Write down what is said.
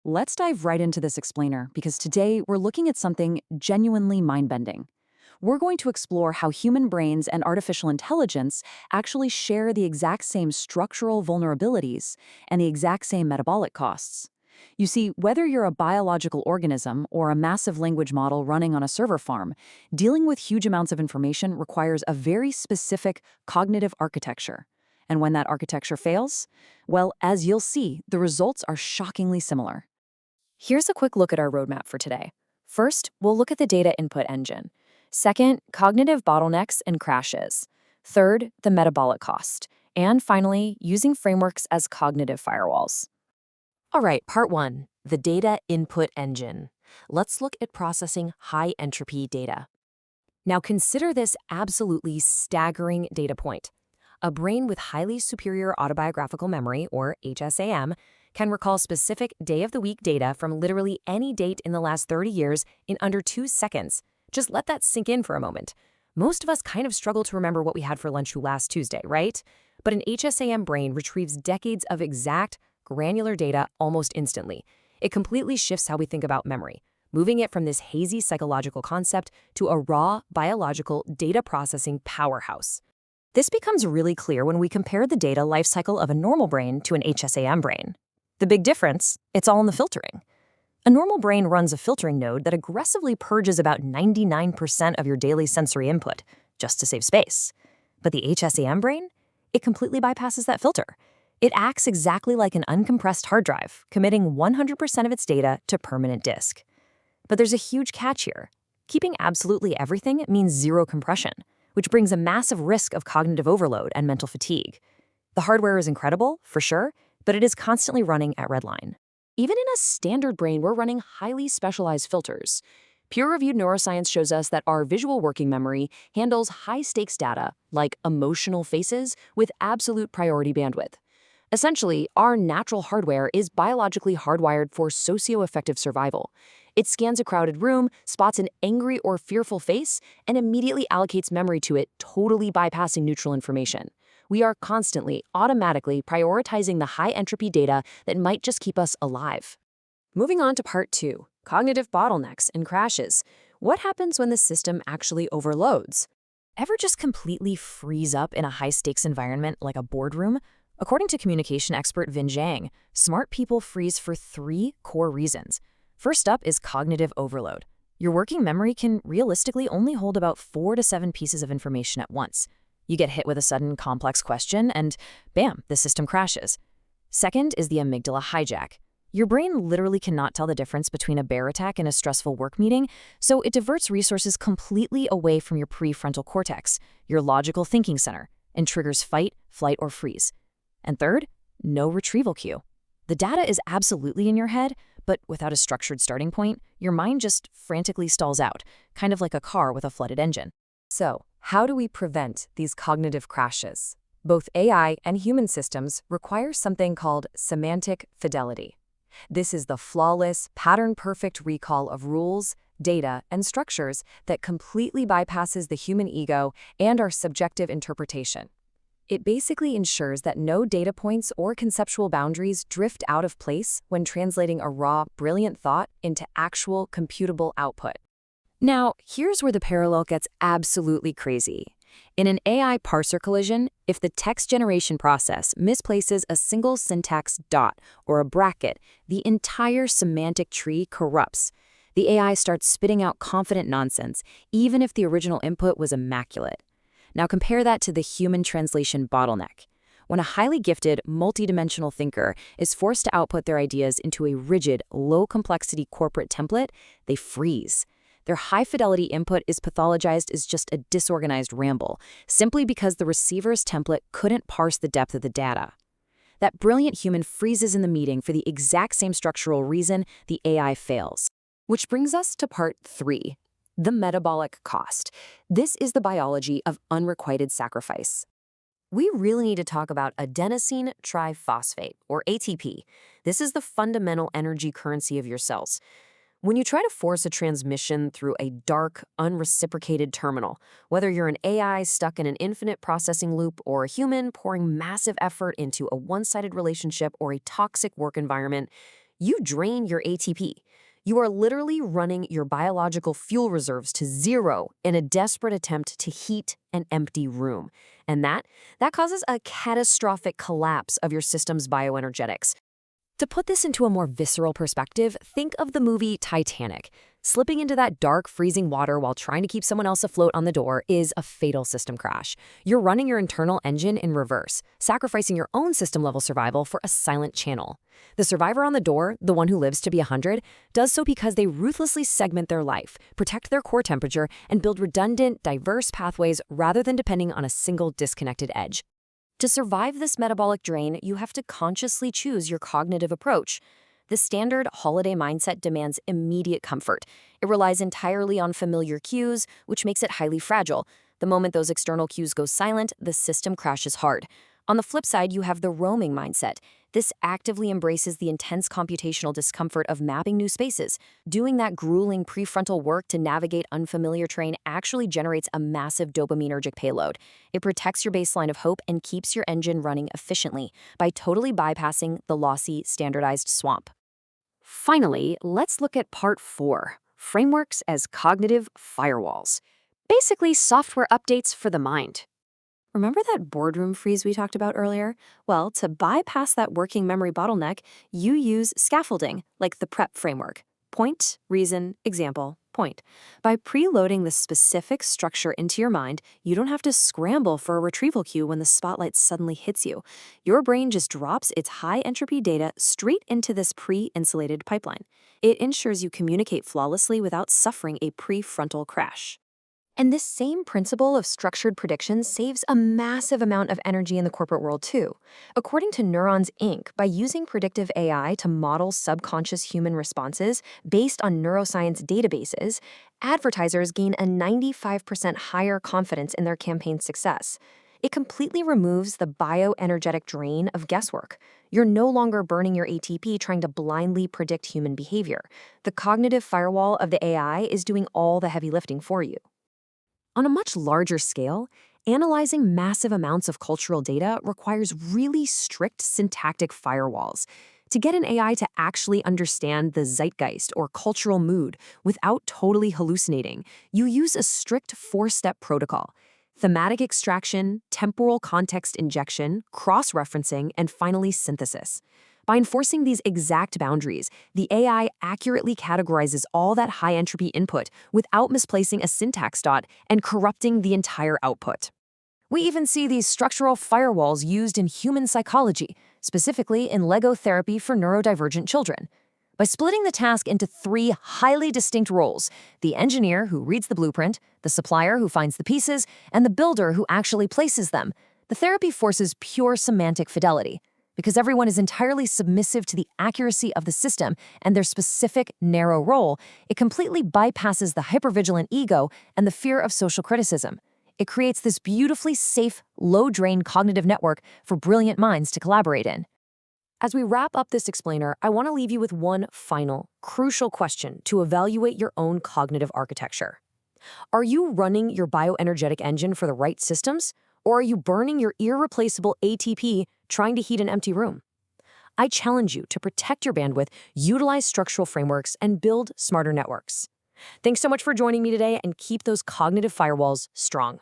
Let's dive right into this explainer because today we're looking at something genuinely mind-bending. We're going to explore how human brains and artificial intelligence actually share the exact same structural vulnerabilities and the exact same metabolic costs. You see, whether you're a biological organism or a massive language model running on a server farm, dealing with huge amounts of information requires a very specific cognitive architecture. And when that architecture fails, well, as you'll see, the results are shockingly similar. Here's a quick look at our roadmap for today. First, we'll look at the data input engine. Second, cognitive bottlenecks and crashes. Third, the metabolic cost. And finally, using frameworks as cognitive firewalls. All right, part one, the data input engine. Let's look at processing high entropy data. Now consider this absolutely staggering data point. A brain with highly superior autobiographical memory, or HSAM, can recall specific day-of-the-week data from literally any date in the last 30 years in under 2 seconds. Just let that sink in for a moment. Most of us kind of struggle to remember what we had for lunch last Tuesday, right? But an HSAM brain retrieves decades of exact, granular data almost instantly. It completely shifts how we think about memory, moving it from this hazy psychological concept to a raw, biological data processing powerhouse. This becomes really clear when we compare the data lifecycle of a normal brain to an HSAM brain. The big difference, it's all in the filtering. A normal brain runs a filtering node that aggressively purges about 99% of your daily sensory input, just to save space. But the HSAM brain? It completely bypasses that filter. It acts exactly like an uncompressed hard drive, committing 100% of its data to permanent disk. But there's a huge catch here. Keeping absolutely everything means zero compression, which brings a massive risk of cognitive overload and mental fatigue. The hardware is incredible, for sure, but it is constantly running at redline. Even in a standard brain, we're running highly specialized filters. Peer-reviewed neuroscience shows us that our visual working memory handles high-stakes data, like emotional faces, with absolute priority bandwidth. Essentially, our natural hardware is biologically hardwired for socio-effective survival. It scans a crowded room, spots an angry or fearful face, and immediately allocates memory to it, totally bypassing neutral information. We are constantly, automatically prioritizing the high-entropy data that might just keep us alive. Moving on to part two, cognitive bottlenecks and crashes. What happens when the system actually overloads? Ever just completely freeze up in a high-stakes environment like a boardroom? According to communication expert Vin Zhang, smart people freeze for 3 core reasons. First up is cognitive overload. Your working memory can realistically only hold about 4 to 7 pieces of information at once. You get hit with a sudden complex question and bam, the system crashes. Second is the amygdala hijack. Your brain literally cannot tell the difference between a bear attack and a stressful work meeting, so it diverts resources completely away from your prefrontal cortex, your logical thinking center, and triggers fight, flight, or freeze. And third, no retrieval queue. The data is absolutely in your head, but without a structured starting point, your mind just frantically stalls out, kind of like a car with a flooded engine. So, how do we prevent these cognitive crashes? Both AI and human systems require something called semantic fidelity. This is the flawless, pattern-perfect recall of rules, data, and structures that completely bypasses the human ego and our subjective interpretation. It basically ensures that no data points or conceptual boundaries drift out of place when translating a raw, brilliant thought into actual computable output. Now, here's where the parallel gets absolutely crazy. In an AI parser collision, if the text generation process misplaces a single syntax dot or a bracket, the entire semantic tree corrupts. The AI starts spitting out confident nonsense, even if the original input was immaculate. Now compare that to the human translation bottleneck. When a highly gifted, multidimensional thinker is forced to output their ideas into a rigid, low-complexity corporate template, they freeze. Their high-fidelity input is pathologized as just a disorganized ramble, simply because the receiver's template couldn't parse the depth of the data. That brilliant human freezes in the meeting for the exact same structural reason the AI fails. Which brings us to part 3. The metabolic cost. This is the biology of unrequited sacrifice. We really need to talk about adenosine triphosphate, or ATP. This is the fundamental energy currency of your cells. When you try to force a transmission through a dark, unreciprocated terminal, whether you're an AI stuck in an infinite processing loop or a human pouring massive effort into a one-sided relationship or a toxic work environment, you drain your ATP. You are literally running your biological fuel reserves to zero in a desperate attempt to heat an empty room. And that causes a catastrophic collapse of your system's bioenergetics. To put this into a more visceral perspective, think of the movie Titanic. Slipping into that dark, freezing water while trying to keep someone else afloat on the door is a fatal system crash. You're running your internal engine in reverse, sacrificing your own system-level survival for a silent channel. The survivor on the door, the one who lives to be 100, does so because they ruthlessly segment their life, protect their core temperature, and build redundant, diverse pathways rather than depending on a single disconnected edge. To survive this metabolic drain, you have to consciously choose your cognitive approach. The standard holiday mindset demands immediate comfort. It relies entirely on familiar cues, which makes it highly fragile. The moment those external cues go silent, the system crashes hard. On the flip side, you have the roaming mindset. This actively embraces the intense computational discomfort of mapping new spaces. Doing that grueling prefrontal work to navigate unfamiliar terrain actually generates a massive dopaminergic payload. It protects your baseline of hope and keeps your engine running efficiently by totally bypassing the lossy, standardized swamp. Finally, let's look at part 4, frameworks as cognitive firewalls. Basically, software updates for the mind. Remember that boardroom freeze we talked about earlier? Well, to bypass that working memory bottleneck, you use scaffolding, like the PREP framework. Point, reason, example, point. By preloading the specific structure into your mind, you don't have to scramble for a retrieval queue when the spotlight suddenly hits you. Your brain just drops its high-entropy data straight into this pre-insulated pipeline. It ensures you communicate flawlessly without suffering a prefrontal crash. And this same principle of structured prediction saves a massive amount of energy in the corporate world too. According to Neurons Inc., by using predictive AI to model subconscious human responses based on neuroscience databases, advertisers gain a 95% higher confidence in their campaign success. It completely removes the bioenergetic drain of guesswork. You're no longer burning your ATP trying to blindly predict human behavior. The cognitive firewall of the AI is doing all the heavy lifting for you. On a much larger scale, analyzing massive amounts of cultural data requires really strict syntactic firewalls. To get an AI to actually understand the zeitgeist or cultural mood without totally hallucinating, you use a strict 4-step protocol: thematic extraction, temporal context injection, cross-referencing, and finally synthesis. By enforcing these exact boundaries, the AI accurately categorizes all that high-entropy input without misplacing a syntax dot and corrupting the entire output. We even see these structural firewalls used in human psychology, specifically in Lego therapy for neurodivergent children. By splitting the task into 3 highly distinct roles: the engineer who reads the blueprint, the supplier who finds the pieces, and the builder who actually places them, the therapy forces pure semantic fidelity. Because everyone is entirely submissive to the accuracy of the system and their specific, narrow role, it completely bypasses the hypervigilant ego and the fear of social criticism. It creates this beautifully safe, low-drain cognitive network for brilliant minds to collaborate in. As we wrap up this explainer, I want to leave you with one final, crucial question to evaluate your own cognitive architecture. Are you running your bioenergetic engine for the right systems? Or are you burning your irreplaceable ATP trying to heat an empty room? I challenge you to protect your bandwidth, utilize structural frameworks, and build smarter networks. Thanks so much for joining me today, and keep those cognitive firewalls strong.